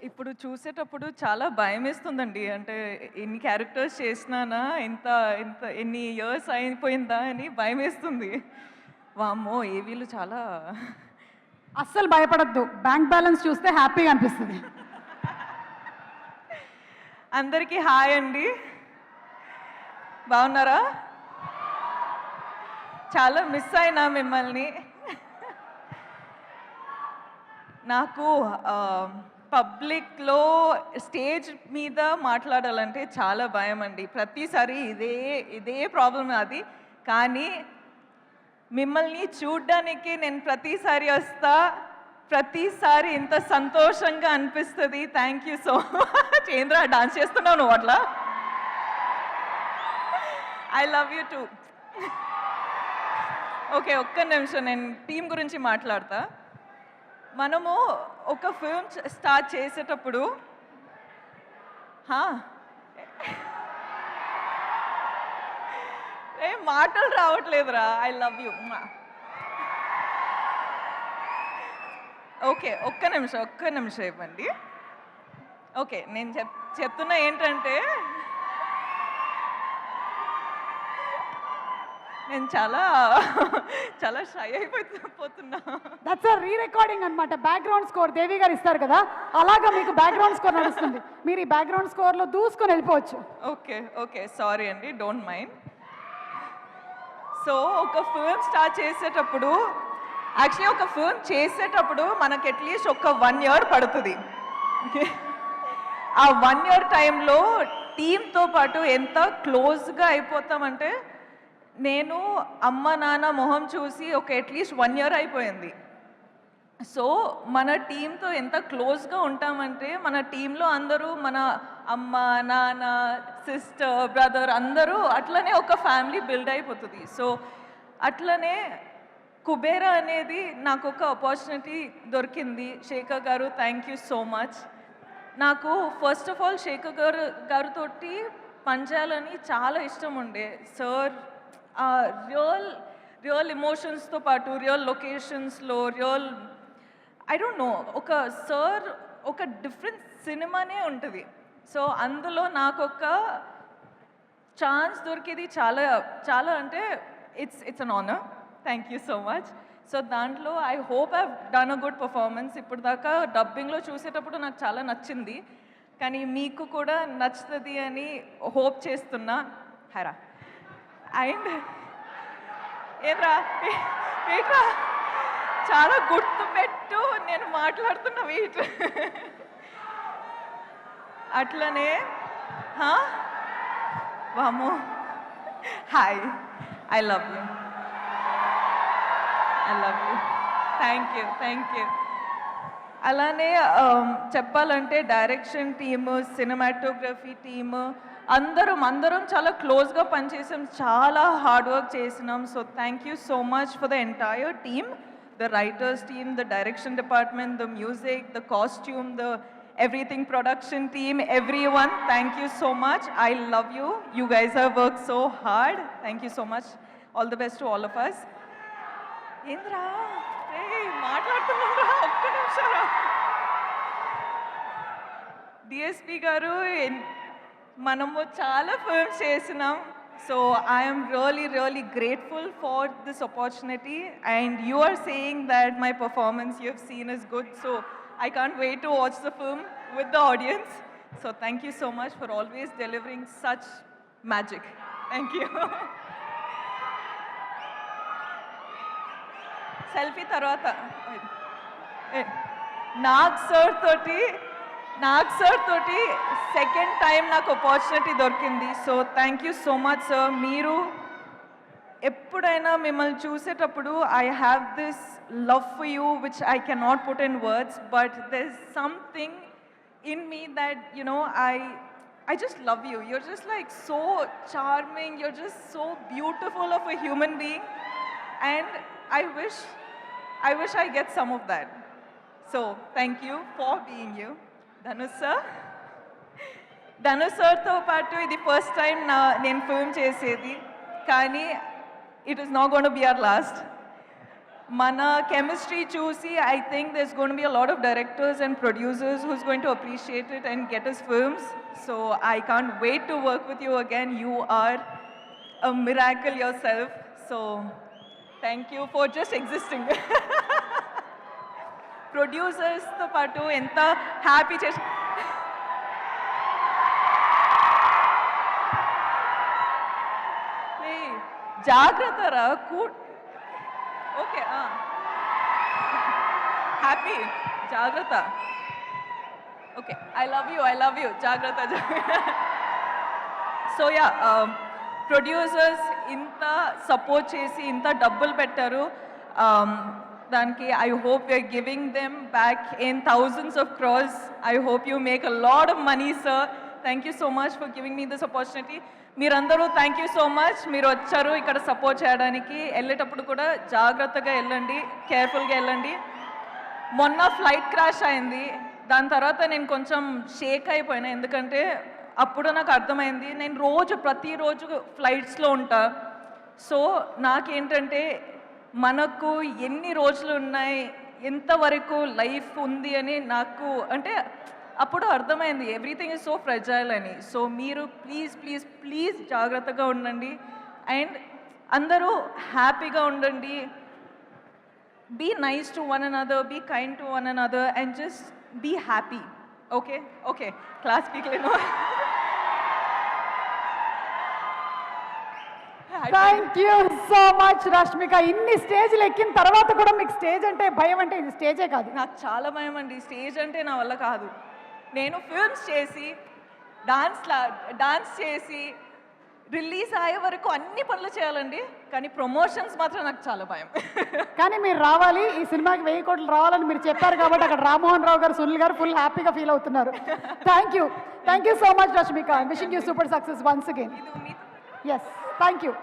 ఇప్పుడు చూసేటప్పుడు చాలా భయమేస్తుందండి. అంటే ఎన్ని క్యారెక్టర్స్ చేసినానా, ఇంత ఇంత ఎన్ని ఇయర్స్ అయిపోయిందా అని భయమేస్తుంది. వామ్మో! ఏవీలు చాలా అస్సలు భయపడొద్దు. బ్యాంక్ బ్యాలెన్స్ చూస్తే హ్యాపీగా అనిపిస్తది. అందరికీ హాయ్ అండి. బాగున్నారా? చాలా మిస్ అయినా మిమ్మల్ని. నాకు పబ్లిక్‌లో స్టేజ్ మీద మాట్లాడాలంటే చాలా భయమండి. ప్రతిసారి ఇదే ప్రాబ్లమ్ నాది. కానీ మిమ్మల్ని చూడ్డానికి నేను ప్రతిసారి వస్తా. ప్రతిసారి ఇంత సంతోషంగా అనిపిస్తది. Thank you so much. ఏంద్రా డాన్స్ చేస్తున్నావు నువ్వు అట్లా? I love you two. Okay, ఒక్క నిమిషం నేను టీం గురించి మాట్లాడతా. మనము ఒక ఫిల్మ్ స్టార్ట్ చేసేటప్పుడు ఏం మాటలు రావట్లేదురా. I love you. ఓకే, ఒక్క నిమిషం ఇవ్వండి. ఓకే, నేను చెప్తున్నా ఏంటంటే నేను చాలా షై అయిపోతున్నా. దట్స్ అ రీ రికార్డింగ్ అన్నమాట. బ్యాక్గ్రౌండ్ స్కోర్ దేవి గారు ఇస్తారు కదా, అలాగా మీకు బ్యాక్గ్రౌండ్ స్కోర్ నడుస్తుంది. మీరు ఈ బ్యాక్గ్రౌండ్ స్కోర్లో దూసుకొని వెళ్ళిపోవచ్చు. ఓకే, సారీ అండి, డోంట్ మైండ్. సో ఒక ఫిల్మ్ స్టార్ట్ చేసేటప్పుడు మనకి అట్లీస్ట్ ఒక 1 year పడుతుంది. ఆ 1 year టైంలో టీంతో పాటు ఎంత క్లోజ్గా అయిపోతామంటే, నేను అమ్మ నాన్న మొహం చూసి అట్లీస్ట్ 1 year అయిపోయింది. సో మన టీంతో ఎంత క్లోజ్గా ఉంటామంటే, మన టీంలో అందరూ మన అమ్మ నాన్న సిస్టర్ బ్రదర్ అందరూ అట్లనే ఒక ఫ్యామిలీ బిల్డ్ అయిపోతుంది. సో అట్లనే కుబేరా అనేది నాకు ఒక ఆపర్చునిటీ దొరికింది. శేఖర్ గారు, థ్యాంక్ యూ సో మచ్. నాకు ఫస్ట్ ఆఫ్ ఆల్ శేఖర్ గారితో పనిచేయాలని చాలా ఇష్టం ఉండే. సార్ రియల్ ఎమోషన్స్తో పాటు రియల్ లొకేషన్స్లో ఐ డోంట్ నో, ఒక డిఫరెంట్ సినిమానే ఉంటుంది. సో అందులో నాకు ఒక ఛాన్స్ దొరికేది చాలా అంటే it's an honour. Thank you so much. So దాంట్లో I hope I done a good performance. ఇప్పుడు దాకా డబ్బింగ్లో చూసేటప్పుడు నాకు చాలా నచ్చింది, కానీ మీకు కూడా నచ్చుతుంది అని హోప్ చేస్తున్నా. హరా అండ్ ఏట్రా చాలా గుర్తుపెట్టు, నేను మాట్లాడుతున్న వెయిట్. అట్లనే వాము hi, I love you. Thank you. అలానే చెప్పాలంటే డైరెక్షన్ టీము, సినిమాటోగ్రఫీ టీము అందరం చాలా క్లోజ్గా పనిచేసాం, చాలా హార్డ్ వర్క్ చేసినాం. So thank you so much for the entire team, the writers team, the direction department, the music, the costume, the everything production team, everyone, thank you so much. I love you. You guys have worked so hard. Thank you so much. All the best to all of us. Indra, hey, మాట్లాడుతున్నారా? ఒక్క నిమిషం. DSP గారు, మనము చాలా films చేసినాం. So I am really grateful for this opportunity, and you are saying that my performance you have seen is good. So I can't wait to watch the film with the audience. So thank you so much for always delivering such magic. Thank you. Selfie tarvata. Nag sir toti second time నాకు opportunity దొరికింది. So thank you so much sir. మీరు ఎప్పుడైనా మిమ్మల్ని చూసేటప్పుడు I have this love for you which I cannot put in words, but there's something in me that, you know, I just love you. You're just like so charming. You're just so beautiful of a human being, and I wish I get some of that. So thank you for being you. Dhanush sirతో పాటు ఇది first time నేను film చేసేది, కానీ it is not going to be our last. మన chemistry చూసి I think there's going to be a lot of directors and producers who's going to appreciate it and get us films. So I can't wait to work with you again. You are a miracle yourself. So thank you for just existing. ప్రొడ్యూసర్స్తో పాటు ఎంత happy చేసి జాగ్రత్త రా okay happy జాగ్రత్త okay I love you జాగ్రత్త so yeah producers ఇంత support చేసి ఇంత డబ్బులు పెట్టారు దానికి I hope you're giving them back in thousands of crores I hope you make a lot of money sir thank you so much for giving me this opportunity మీరందరూ thank you so much మీరు వచ్చారు ఇక్కడ support చేయడానికి వెళ్ళేటప్పుడు కూడా జాగ్రత్తగా వెళ్ళండి కేర్ఫుల్గా వెళ్ళండి మొన్న ఫ్లైట్ క్రాష్ అయింది దాని తర్వాత నేను కొంచెం షేక్ అయిపోయినా ఎందుకంటే అప్పుడు నాకు అర్థమైంది నేను ప్రతిరోజు ఫ్లైట్స్లో ఉంటా సో నాకేంటంటే మనకు ఎన్ని రోజులు ఉన్నాయి ఎంతవరకు లైఫ్ ఉంది అని నాకు అంటే అప్పుడు అర్థమైంది ఎవ్రీథింగ్ ఇస్ సో ఫ్రెజైల్ అని సో మీరు ప్లీజ్ ప్లీజ్ ప్లీజ్ జాగ్రత్తగా ఉండండి అండ్ అందరూ హ్యాపీగా ఉండండి be nice to one another be kind to one another and just be happy okay okay class స్పీక్లేను thank you so much Rashmika ఇన్ని స్టేజ్లు ఎక్కిన తర్వాత కూడా మీకు స్టేజ్ అంటే భయం అంటే ఇది స్టేజే కాదు నాకు చాలా భయం అండి స్టేజ్ అంటే నా వల్ల కాదు నేను ఫిల్మ్స్ చేసి డాన్స్ చేసి రిలీజ్ అయ్యే వరకు అన్ని పనులు చేయాలండి కానీ ప్రమోషన్స్ మాత్రం నాకు చాలా భయం కానీ మీరు రావాలి ఈ సినిమాకి 1000 కోట్లు రావాలని మీరు చెప్పారు కాబట్టి అక్కడ రామ్మోహన్ రావు గారు సునీల్ గారు ఫుల్ హ్యాపీగా ఫీల్ అవుతున్నారు thank you so much Rashmika wishing you super success once again yes thank you